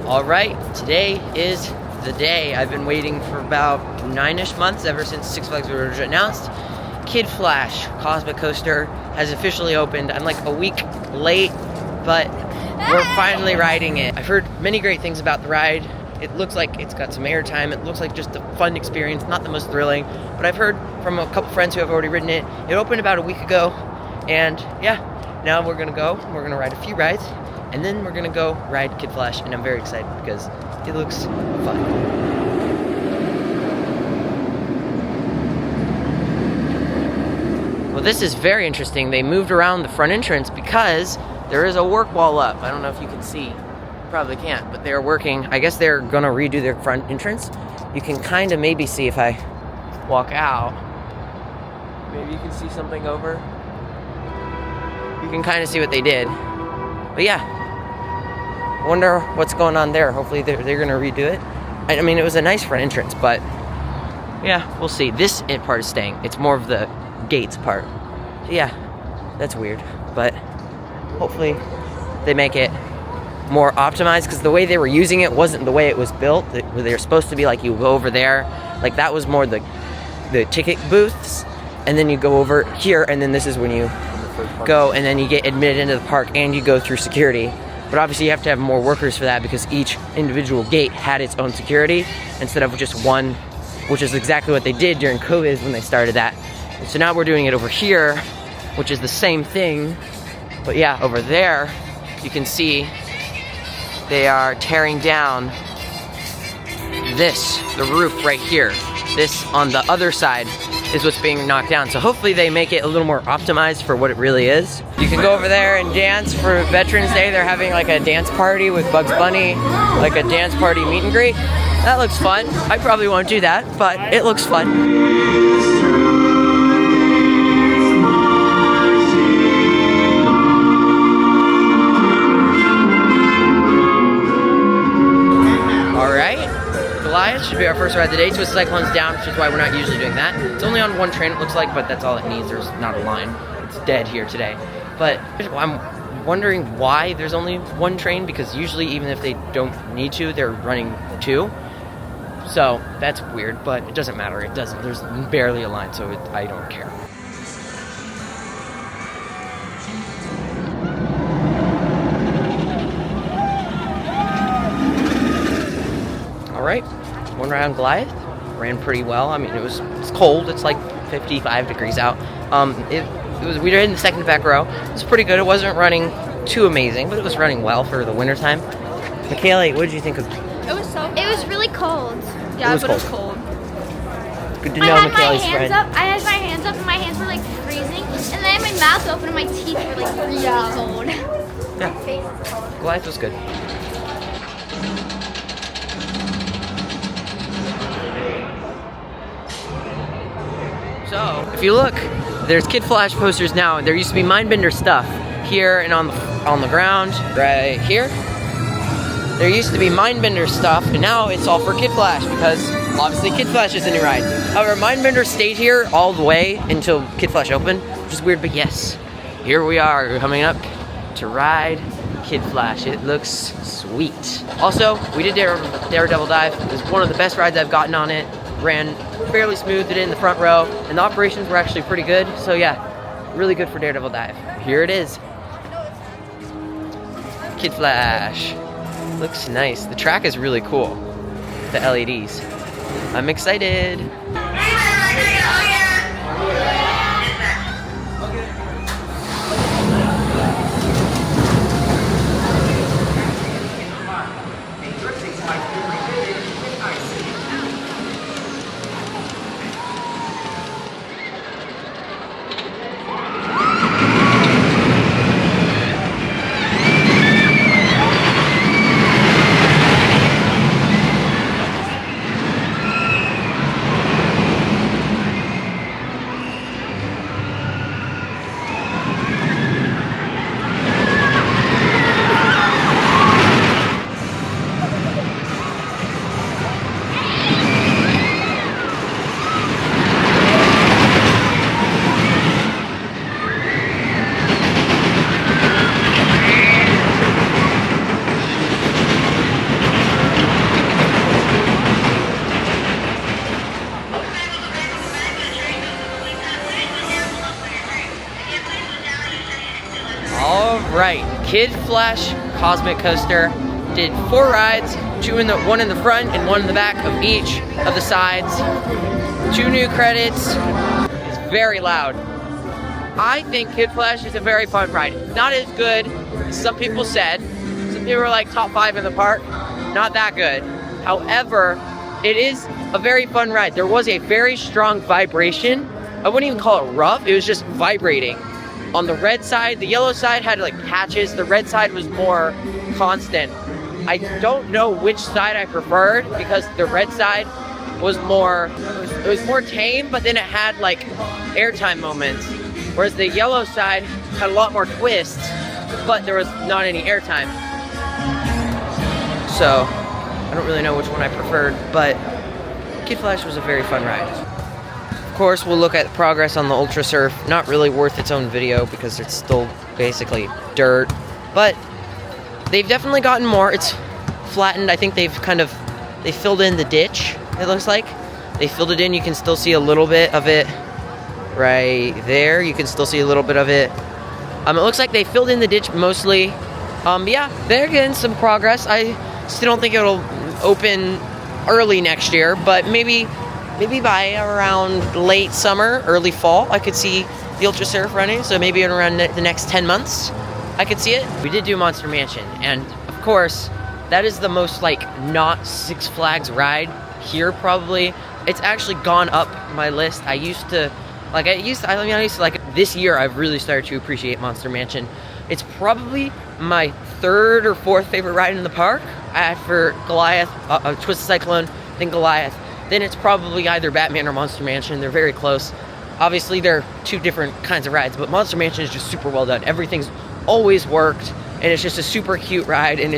All right, today is the day. I've been waiting for about 9-ish months, ever since Six Flags was announced. Kid Flash Cosmic Coaster has officially opened. I'm like a week late, but we're finally riding it. I've heard many great things about the ride. It looks like it's got some airtime. It looks like just a fun experience, not the most thrilling, but I've heard from a couple friends who have already ridden it. It opened about a week ago, and yeah, now we're gonna go. We're gonna ride a few rides, and then we're gonna go ride Kid Flash, and I'm very excited because it looks fun. Well, this is very interesting. They moved around the front entrance because there is a work wall up. I don't know if you can see. Probably can't, but they're working. I guess they're gonna redo their front entrance. You can kind of maybe see if I walk out. Maybe you can see something over. You can kind of see what they did. But yeah, I wonder what's going on there. Hopefully they're gonna redo it. I mean, it was a nice front entrance, but yeah, we'll see. This part is staying. It's more of the gates part. So yeah, that's weird, but hopefully they make it more optimized, because the way they were using it wasn't the way it was built. They were supposed to be like, you go over there, like that was more the ticket booths, and then you go over here, and then this is when you go, and then you get admitted into the park, and you go through security. But obviously you have to have more workers for that, because each individual gate had its own security instead of just one, which is exactly what they did during COVID when they started that. And so now we're doing it over here, which is the same thing, but yeah, over there you can see they are tearing down the roof right here. This on the other side is what's being knocked down. So hopefully they make it a little more optimized for what it really is. You can go over there and dance for Veterans Day. They're having like a dance party with Bugs Bunny, like a dance party meet and greet. That looks fun. I probably won't do that, but it looks fun. Goliath should be our first ride of the day. Twist Cyclone's down, which is why we're not usually doing that. It's only on one train, it looks like, but that's all it needs. There's not a line. It's dead here today. But I'm wondering why there's only one train, because usually even if they don't need to, they're running two. So that's weird, but it doesn't matter. It doesn't. There's barely a line, so I don't care. Alright, one ride on Goliath, ran pretty well. I mean, it's cold, it's like 55 degrees out. We were in the second back row. It was pretty good. It wasn't running too amazing, but it was running well for the winter time. Michaela, what did you think of it? It was really cold. Yeah, but it was cold. Good to know Michaela's friend. I had my hands up and my hands were like freezing, and then I had my mouth open and my teeth were like really cold. Yeah, Goliath was good. So, if you look, there's Kid Flash posters now, and there used to be Mindbender stuff here and on the ground, right here. There used to be Mindbender stuff, and now it's all for Kid Flash, because obviously Kid Flash is a new ride. However, Mindbender stayed here all the way until Kid Flash opened, which is weird, but yes, here we are coming up to ride Kid Flash. It looks sweet. Also, we did Daredevil Dive. It was one of the best rides I've gotten on it. Ran fairly smooth, it in the front row, and the operations were actually pretty good. So yeah, really good for Daredevil Dive. Here it is. Kid Flash. Looks nice. The track is really cool. The LEDs. I'm excited. Kid Flash Cosmic Coaster. Did 4 rides, one in the front and one in the back of each of the sides. 2 new credits. It's very loud. I think Kid Flash is a very fun ride. Not as good as some people said. Some people were like top 5 in the park. Not that good. However, it is a very fun ride. There was a very strong vibration. I wouldn't even call it rough. It was just vibrating. On the red side, the yellow side had like patches. The red side was more constant. I don't know which side I preferred because the red side was more, it was more tame, but then it had like airtime moments. Whereas the yellow side had a lot more twists, but there was not any airtime. So, I don't really know which one I preferred, but Kid Flash was a very fun ride. Of course, we'll look at progress on the Ultra Surf. Not really worth its own video because it's still basically dirt, but they've definitely gotten more. It's flattened. I think they filled in the ditch, it looks like. They filled it in. You can still see a little bit of it right there. You can still see a little bit of it. It looks like they filled in the ditch mostly. Yeah, they're getting some progress. I still don't think it'll open early next year, but maybe by around late summer, early fall, I could see the Ultra Surf running. So maybe in around the next 10 months, I could see it. We did do Monster Mansion, and of course, that is the most like not Six Flags ride here probably. It's actually gone up my list. I used to like this year I've really started to appreciate Monster Mansion. It's probably my 3rd or 4th favorite ride in the park. After Goliath, Twisted Cyclone, then Goliath. Then it's probably either Batman or Monster Mansion. They're very close. Obviously, they're 2 different kinds of rides, but Monster Mansion is just super well done. Everything's always worked, and it's just a super cute ride, and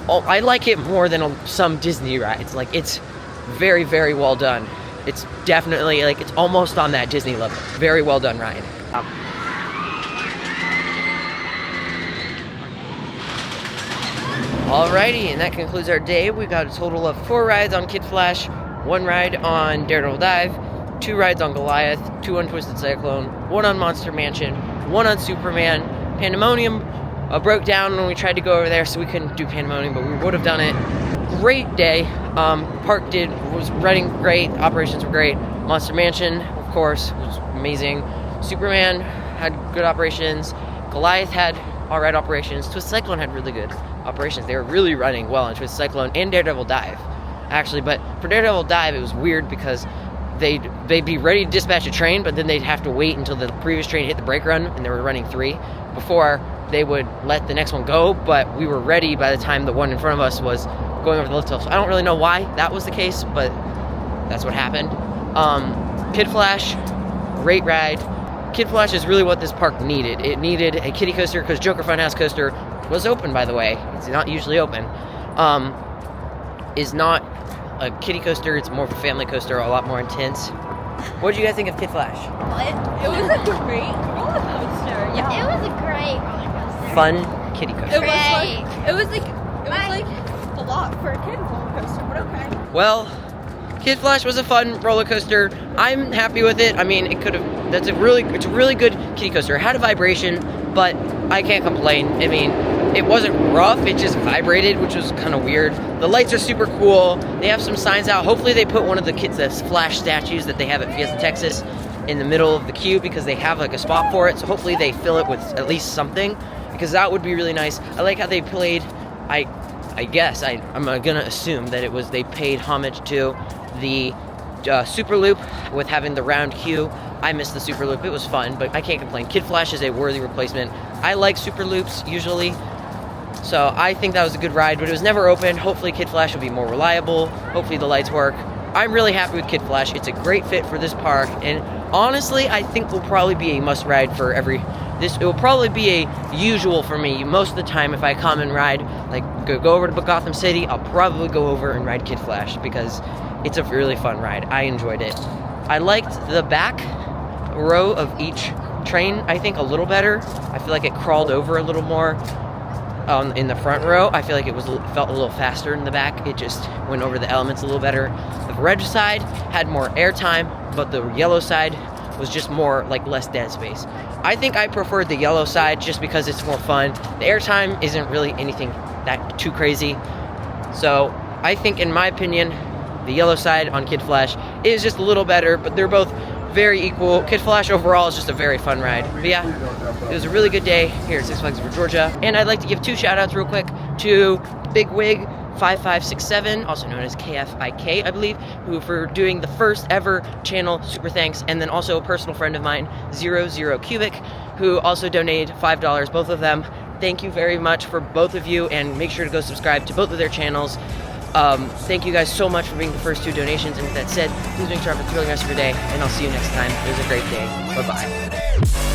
I like it more than some Disney rides. Like, it's very, very well done. It's definitely, like, it's almost on that Disney level. Very well done ride. Alrighty, and that concludes our day. We got a total of 4 rides on Kid Flash, 1 ride on Daredevil Dive, 2 rides on Goliath, 2 on Twisted Cyclone, 1 on Monster Mansion, 1 on Superman. Pandemonium broke down when we tried to go over there, so we couldn't do Pandemonium, but we would have done it. Great day. Park was running great. Operations were great. Monster Mansion, of course, was amazing. Superman had good operations. Goliath had alright operations. Twisted Cyclone had really good operations. They were really running well on Twisted Cyclone and Daredevil Dive, actually. But for Daredevil Dive, it was weird because they'd be ready to dispatch a train, but then they'd have to wait until the previous train hit the brake run, and they were running 3 before they would let the next one go. But we were ready by the time the one in front of us was going over the lift hill. So I don't really know why that was the case, but that's what happened. Kid Flash, great ride. Kid Flash is really what this park needed. It needed a kiddie coaster because Joker Funhouse Coaster was open, by the way. It's not usually open. Is not a kiddie coaster. It's more of a family coaster, a lot more intense. What did you guys think of Kid Flash? It was a great roller coaster. Yeah, It was a great roller coaster. Fun kiddie coaster. It was like a lot for a kid roller coaster, but okay. Well, Kid Flash was a fun roller coaster. I'm happy with it. I mean, it's a really good kiddie coaster. It had a vibration, but I can't complain. I mean, it wasn't rough, it just vibrated, which was kind of weird. The lights are super cool. They have some signs out. Hopefully they put one of the Flash statues that they have at Fiesta Texas in the middle of the queue, because they have like a spot for it. So hopefully they fill it with at least something, because that would be really nice. I like how they played, I guess, I'm gonna assume that they paid homage to the Super Loop with having the round queue. I missed the Super Loop. It was fun, but I can't complain. Kid Flash is a worthy replacement. I like Super Loops usually, so I think that was a good ride, but it was never open. Hopefully Kid Flash will be more reliable. Hopefully the lights work. I'm really happy with Kid Flash. It's a great fit for this park, and honestly, I think will probably be a must ride for it will probably be a usual for me. Most of the time, if I come and ride, like go over to Gotham City, I'll probably go over and ride Kid Flash because it's a really fun ride. I enjoyed it. I liked the back row of each train, I think, a little better. I feel like it crawled over a little more in the front row. I feel like it felt a little faster in the back. It just went over the elements a little better. The red side had more airtime, but the yellow side was just more like less dead space. I think I preferred the yellow side just because it's more fun. The airtime isn't really anything that too crazy. So I think, in my opinion, the yellow side on Kid Flash is just a little better, but they're both very equal. Kid Flash overall is just a very fun ride. But yeah, it was a really good day here at Six Flags Over Georgia. And I'd like to give 2 shout outs real quick to Big Wig 5567, also known as KFIK, I believe, who for doing the first ever channel, super thanks. And then also a personal friend of mine, 00 Cubic, who also donated $5, both of them. Thank you very much for both of you, and make sure to go subscribe to both of their channels. Thank you guys so much for being the first 2 donations. And with that said, please make sure to have a thrilling rest of your day, and I'll see you next time. It was a great day. Bye-bye.